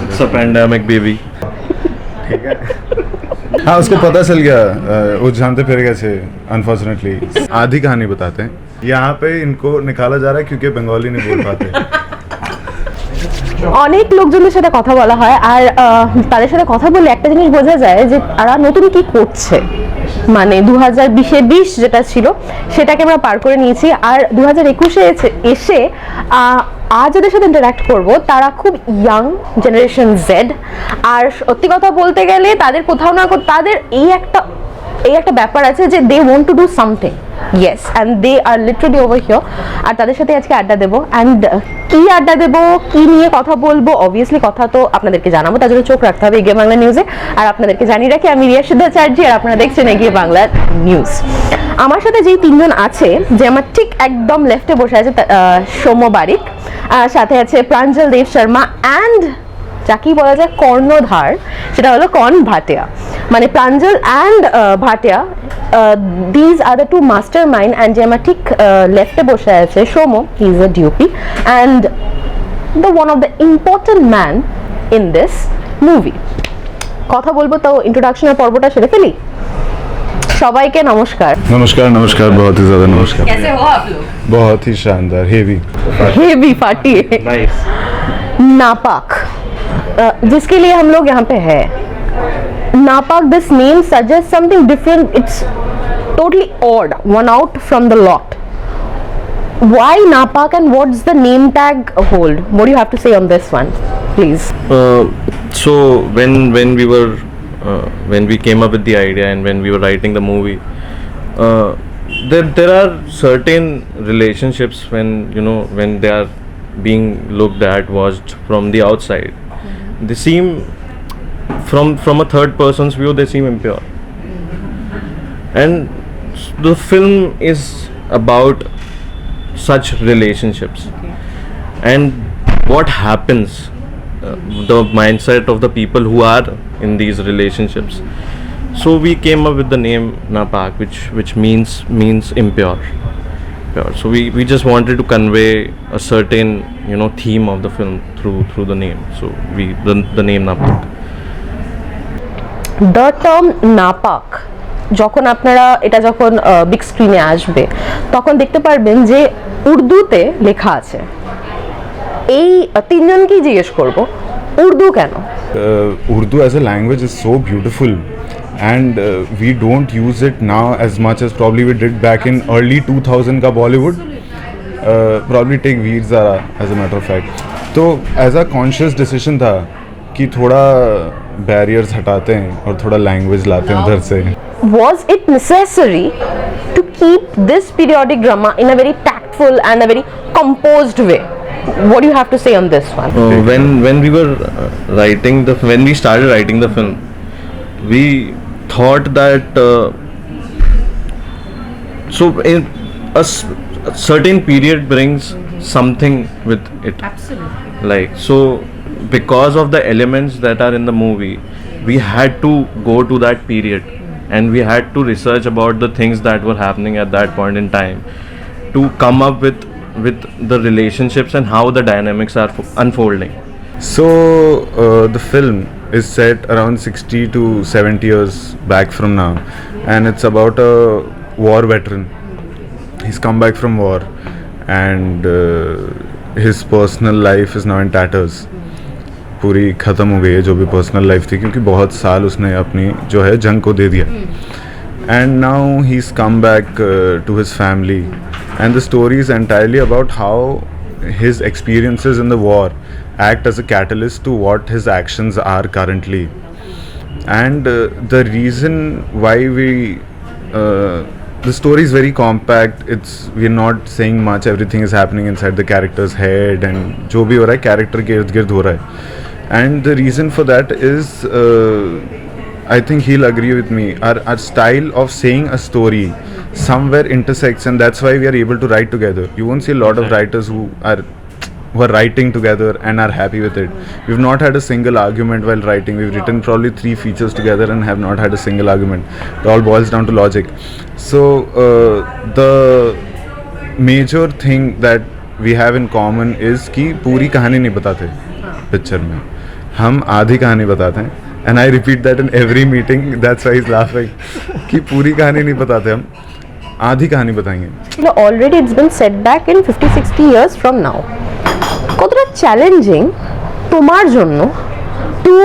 It's a pandemic, baby. ठीक है हाँ उसको पता चल गया वो जानते फिर गए अनफॉर्चुनेटली आधी कहानी बताते हैं यहाँ पे इनको निकाला जा रहा है क्योंकि बंगाली नहीं बोल पाते অনেক লোকজনের সাথে কথা বলা হয় আর তাদের সাথে কথা বলে একটা জিনিস বোঝা যায় যে তারা নতুন কি করছে মানে 2020 যেটা ছিল সেটাকে আমরা পার করে নিয়েছি আর 2021 এসে আজ যাদের সাথে ইন্টারঅ্যাক্ট করব তারা খুব ইয়াং জেনারেশন জেড আর সত্যি কথা বলতে গেলে তাদের কোথাও না তাদের এই একটা ব্যাপার আছে যে they want to do something yes and they are literally over here আর তাদের সাথে আজকে আড্ডা দেবো অ্যান্ড কি আড্ডা দেবো কি নিয়ে কথা বলবো অবভিয়াসলি কথা তো আপনাদেরকে জানাবো তার জন্য চোখ রাখতে হবে এগিয়ে বাংলা নিউজে আর আপনাদেরকে জানিয়ে রাখি আমি রিয়া সিদ্ধাচার্যি আর আপনারা দেখছেন এগিয়ে বাংলা নিউজ আমার সাথে যেই তিনজন আছে যে আমার ঠিক একদম লেফটে বসে আছে সৌম্য বারিক সাথে আছে প্রাঞ্জল দেব শর্মা অ্যান্ড যাকেই বলা যায় কর্ণধার সেটা হলো কর্ণ ভাটিয়া মানে Pranjal and Bhatia these are the two mastermind and যে আমার ঠিক লেফটে বসে আছে Soumya he is a DOP and the one of the important man in this movie কথা বলবো তো ইন্ট্রোডাকশনের পর্বটা সেরে ফেলি সবাইকে নমস্কার नमस्कार नमस्कार बहुत ही ज़्यादा नमस्कार कैसे हो आप लोग बहुत ही शानदार हेवी फाटिए Nice. नापाक जिसके लिए हम लोग यहाँ पे है नापाक this name suggest something different it's totally odd one out from the lot why napak and what's the name tag hold what do you have to say on this one please So when we came up with the idea and when we were writing the movie, there are certain relationships when they are being looked at, watched from the outside, they seem from a third person's view they seem impure, and the film is about such relationships and what happens, the mindset of the people who are in these relationships. So we came up with the name Napak, which means impure. So we just wanted to convey a certain theme of the film through the name. So the name Napak. the term napak যখন আপনারা এটা যখন big স্ক্রিনে আসবে তখন দেখতে পারবেন যে উর্দুতে লেখা আছে এই তিনজনকেই জিজ্ঞেস করব উর্দু কেন Urdu as a language is so beautiful and we don't use it now as much as probably we did back in early 2000 ka Bollywood. Probably take Veer Zara as a matter of fact. तो as a conscious decision था कि थोड़ा barriers हटाते हैं और थोड़ा language लाते हैं उधर से. was it necessary to keep this periodic drama in a very tactful and a very composed way what do you have to say on this one When we were when we started writing the film, we thought that a certain period brings something with it. Absolutely. Like so, because of the elements that are in the movie, we had to go to that period, and we had to research about the things that were happening at that point in time to come up with the relationships and how the dynamics are unfolding. So the film is set around 60 to 70 years back from now, and it's about a war veteran. He's come back from war and his personal life is now in tatters. पूरी ख़त्म हो गई है जो भी personal life थी क्योंकि बहुत साल उसने अपनी जो है जंग को दे दिया and now he's come back to his family and the story is entirely about how his experiences in the war act as a catalyst to what his actions are currently and the reason why the story is very compact. We're not saying much, everything is happening inside the character's head and जो भी हो रहा है character के इर्द गिर्द हो रहा है and the reason for that is I think he'll agree with me. Our style of saying a story somewhere intersects and that's why we are able to write together. You won't see a lot of writers who are writing together and are happy with it. We've not had a single argument while writing. We've written probably 3 features together and have not had a single argument. It all boils down to logic. So the major thing that we have in common is कि पूरी कहानी नहीं बताते picture में. हम आधी कहानी बताते हैं, and I repeat that in every meeting, that's why he is laughing, कि पूरी कहानी नहीं बताते हम, आधी कहानी बताएंगे। Already it's been set back in 50-60 years from now. কতটা চ্যালেঞ্জিং তোমার জন্য two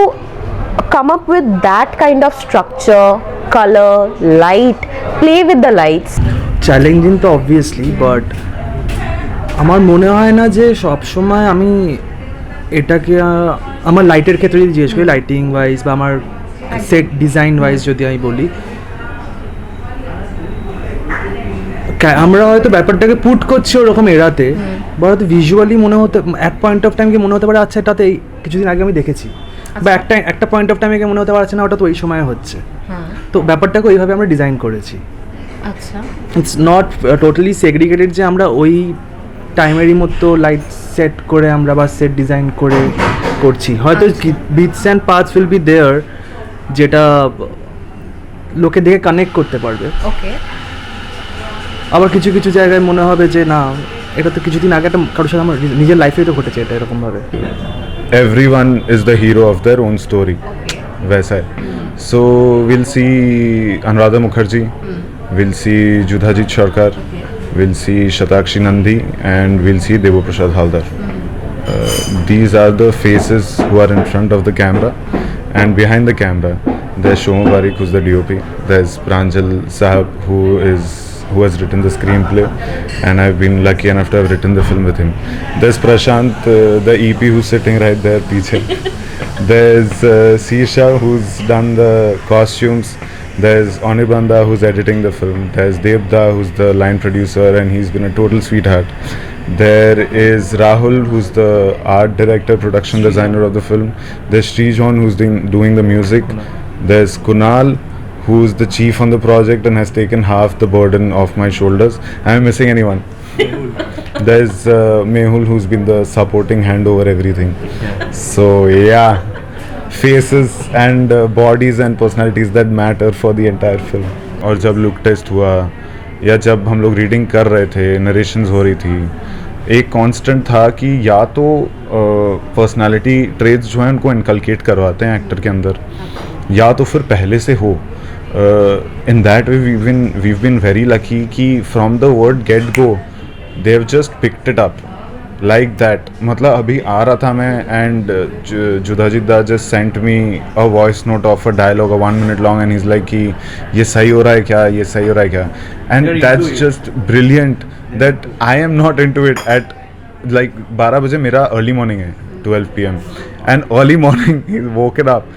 come up with that kind of structure, color, light, play with the lights? Challenging তো অবভিয়াসলি, বাট আমার মনে হয় না যে সবসময় আমি এটাকে আমার লাইটের ক্ষেত্রে যদি জিজ্ঞেস করি, লাইটিং ওয়াইজ বা আমার সেট ডিজাইন ওয়াইজ যদি আমি বলি, আমরা হয়তো ব্যাপারটাকে পুট করছি ওরকম এরাতে, বা হয়তো ভিজুয়ালি মনে হতে এক পয়েন্ট অফ টাইমকে মনে হতে পারে আচ্ছা এটাতে এই কিছুদিন আগে আমি দেখেছি, বা একটা পয়েন্ট অফ টাইমে মনে হতে পারছে না ওটা তো ওই সময় হচ্ছে। তো ব্যাপারটাকে ওইভাবে আমরা ডিজাইন করেছি। আচ্ছা, ইটস নট টোটালি সেগ্রিগেটেড যে আমরা ওই টাইমেরই মতো লাইট সেট করে আমরা বা সেট ডিজাইন করে করছি। হয়তো bits and paths will be there যেটা লোকে দেখে কানেক্ট করতে পারবে। ওকে। আবার কিছু কিছু জায়গায় মনে হবে যে না, এটা তো কিছুদিন আগে একটা কারোর সাথে আমার নিজের লাইফেই তো ঘটেছে এটা এরকমভাবে। Everyone is the hero of their own story. वैसा है. So we'll see Anuradha Mukherjee, we'll see Judhajit Sarkar, we'll see Shatakshi Nandi, and we'll see Devo Prasad Haldar. These are the faces who are in front of the camera, and behind the camera there's Shomo Parikh, who's the DOP. There's Pranjal Sahab, who has written the screenplay, and I've been lucky enough to have written the film with him. There's Prashant, the EP, who's sitting right there, piche. There's Sisha, who's done the costumes. There's Anirbanda, who's editing the film. There's Devda, who's the line producer, and he's been a total sweetheart. There is Rahul, who's the art director, production designer of the film. There's Srijan, who's doing the music. There's Kunal, who's the chief on the project and has taken half the burden off my shoulders. Am I missing anyone? There's Mehul, who's been the supporting hand over everything. So yeah, faces and bodies and personalities that matter for the entire film. और जब look test हुआ या जब हम लोग reading कर रहे थे, नरेशंस हो रही थी, एक कांस्टेंट था कि या तो पर्सनालिटी ट्रेड्स जो हैं उनको इनकलकेट करवाते हैं एक्टर के अंदर, या तो फिर पहले से हो. In that way we've been very lucky कि from the word get go they've just picked it up like that. मतलब अभी आ रहा था मैं and Judhajit da just sent me a voice note of a dialogue, a 1 minute long, and he's like कि ये सही हो रहा है क्या, ये सही हो रहा है क्या, and that's just brilliant that I am not into it at like 12 बजे मेरा early morning है 12 PM and early morning he's woken up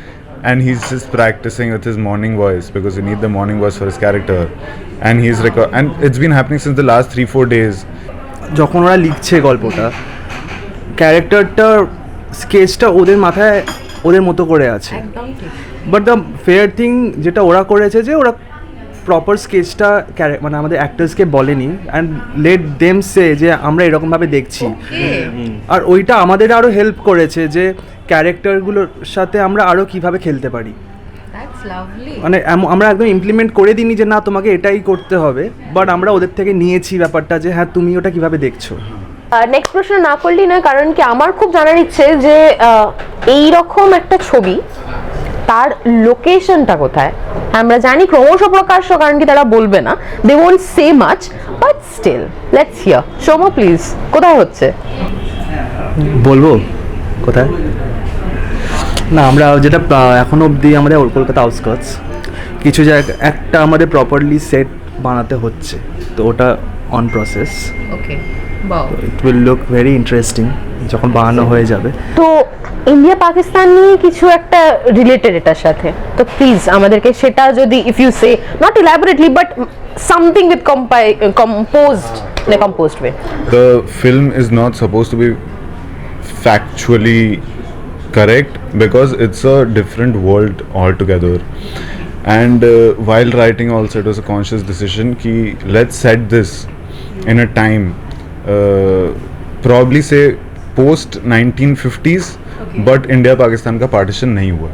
and he's just practicing with his morning voice because you need the morning voice for his character, and he's and it's been happening since the last 3-4 days. যখন ওরা লিখছে গল্পটা, ক্যারেক্টারটার স্কেচটা ওদের মাথায় ওদের মতো করে আছে, বাট দ্য ফেয়ার থিং যেটা ওরা করেছে যে ওরা প্রপার স্কেচটা মানে আমাদের অ্যাক্টার্সকে বলেনি, অ্যান্ড লেট দেম সে যে আমরা এরকমভাবে দেখছি, আর ওইটা আমাদের আরও হেল্প করেছে যে ক্যারেক্টারগুলোর সাথে আমরা আরও কীভাবে খেলতে পারি। মানে আমরা একদম ইমপ্লিমেন্ট করে দিইনি যে না তোমাকে এটাই করতে হবে, বাট আমরা ওদের থেকে নিয়েছি ব্যাপারটা যে হ্যাঁ তুমি ওটা কিভাবে দেখছো। নেক্সট প্রশ্ন না করলেই নয়, কারণ কি আমার খুব জানার ইচ্ছে যে এই রকম একটা ছবি তার লোকেশনটা কোথায়। আমরা জানি ক্রমশ প্রকাশ্য, কারণ কি তারা বলবে না, they won't say much, but still let's hear. Soma please, কোথায় হচ্ছে? বলবো কোথায় না, আমরা যেটা এখনো অবধি আমাদের কলকাতা আউটস্কার্টস কিছু জায়গা একটা আমাদের প্রপারলি সেট বানাতে হচ্ছে, তো ওটা on process. Okay, it will look very interesting যখন বানানো হয়ে যাবে। তো ইন্ডিয়া পাকিস্তান নিয়ে কিছু একটা রিলেটেড এটার সাথে, তো প্লিজ আমাদেরকে সেটা যদি if you say not elaborately but something with composed way. The film is not supposed to be factually correct because it's a different world altogether, and while writing also it was a conscious decision ki let's set this in a time probably say post 1950s, but India Pakistan का partition नहीं हुआ,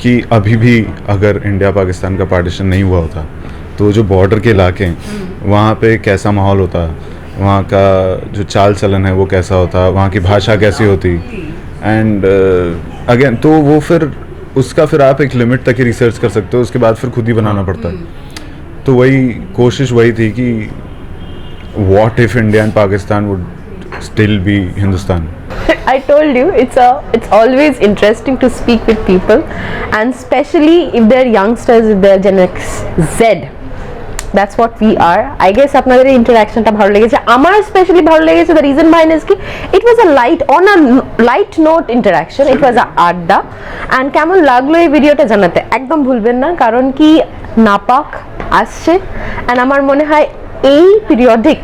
कि अभी भी अगर India Pakistan का partition नहीं हुआ होता तो जो बॉर्डर के इलाके हैं वहाँ पे कैसा माहौल होता, वहाँ का जो चाल चलन है वो कैसा होता, वहाँ की भाषा कैसी होती, एंड अगेन तो वो फिर उसका फिर आप एक लिमिट तक ही रिसर्च कर सकते हो, उसके बाद फिर खुद ही बनाना पड़ता है। तो वही कोशिश वही थी कि what if India and Pakistan would still be Hindustan. I told you it's always interesting to speak with people, and especially if they're youngsters, if they're Gen X Z. That's what we are. I guess আপনাদের এই ইন্টারঅ্যাকশনটা ভালো লেগেছে, আমার specially ভালো লেগেছে। The reason behind is কি it was a light note interaction, it was a আড্ডা। and কেমন লাগলো এই ভিডিওটা জানাতে একদম ভুলবেন না, কারণ কি নাপাক আসছে and আমার মনে হয় এই পিরিয়ডিক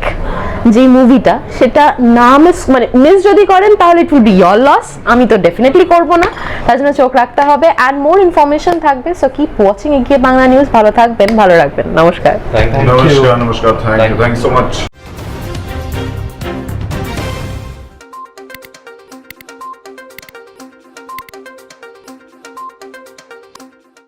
যে মুভিটা সেটা না মিস যদি করেন তাহলে it will be your loss. আমি তো ডেফিনেটলি করব না, তার জন্য চোখ রাখতে হবে অ্যান্ড মোর ইনফরমেশন থাকবে। সো কিপ ওয়াচিং এগিয়ে বাংলা নিউজ। ভালো থাকবেন, ভালো রাখবেন। নমস্কার। Thank you. नमस्कार, थैंक यू सो मच।